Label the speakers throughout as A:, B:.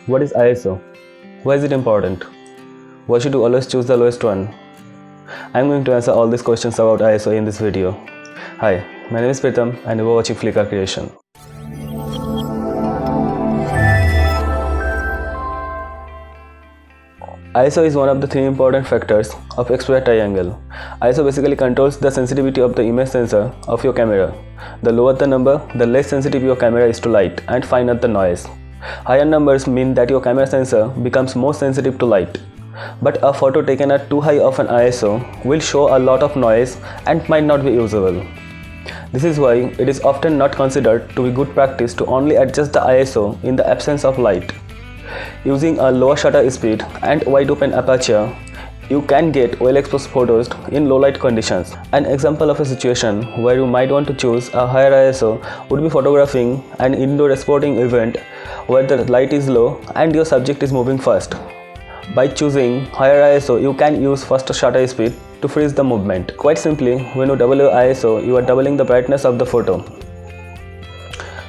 A: What is ISO? Why is it important? Why should you always choose the lowest one? I'm going to answer all these questions about ISO in this video. Hi, my name is Pritham and you are watching Flickr Creation. ISO is one of the three important factors of exposure triangle. ISO basically controls the sensitivity of the image sensor of your camera. The lower the number, the less sensitive your camera is to light and finer the noise. Higher numbers mean that your camera sensor becomes more sensitive to light. But a photo taken at too high of an ISO will show a lot of noise and might not be usable. This is why it is often not considered to be good practice to only adjust the ISO in the absence of light. Using a lower shutter speed and wide open aperture, you can get well exposed photos in low light conditions. An example of a situation where you might want to choose a higher ISO would be photographing an indoor sporting event where the light is low and your subject is moving fast. By choosing higher ISO, you can use faster shutter speed to freeze the movement. Quite simply, when you double your ISO, you are doubling the brightness of the photo.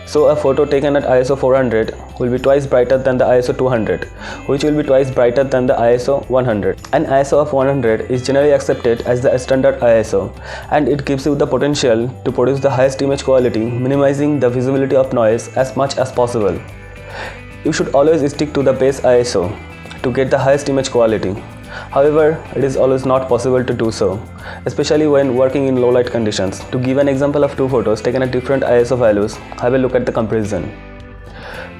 A: So a photo taken at ISO 400 will be twice brighter than the ISO 200, which will be twice brighter than the ISO 100. An ISO of 100 is generally accepted as the standard ISO, and it gives you the potential to produce the highest image quality, minimizing the visibility of noise as much as possible. You should always stick to the base ISO to get the highest image quality. However, it is always not possible to do so, especially when working in low light conditions. To give an example of two photos taken at different ISO values, have a look at the comparison.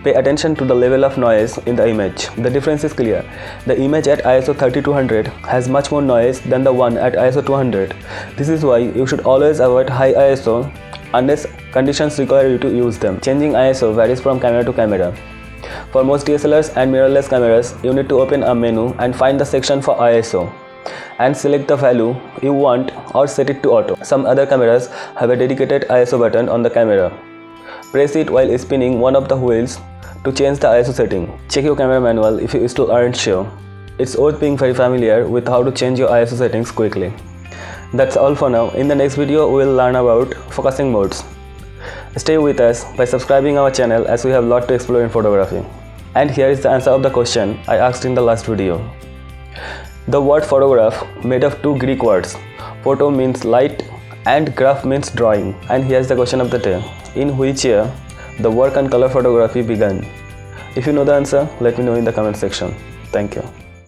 A: Pay attention to the level of noise in the image. The difference is clear. The image at ISO 3200 has much more noise than the one at ISO 200. This is why you should always avoid high ISO unless conditions require you to use them. Changing ISO varies from camera to camera. For most DSLRs and mirrorless cameras, you need to open a menu and find the section for ISO and select the value you want or set it to auto. Some other cameras have a dedicated ISO button on the camera. Press it while spinning one of the wheels to change the ISO setting. Check your camera manual if you still aren't sure. It's worth being very familiar with how to change your ISO settings quickly. That's all for now. In the next video, we will learn about focusing modes. Stay with us by subscribing our channel as we have a lot to explore in photography. And here is the answer of the question I asked in the last video. The word photograph made of two Greek words. Photo means light and graph means drawing. And here's the question of the day. In which year the work on color photography began? If you know the answer, let me know in the comment section. Thank you.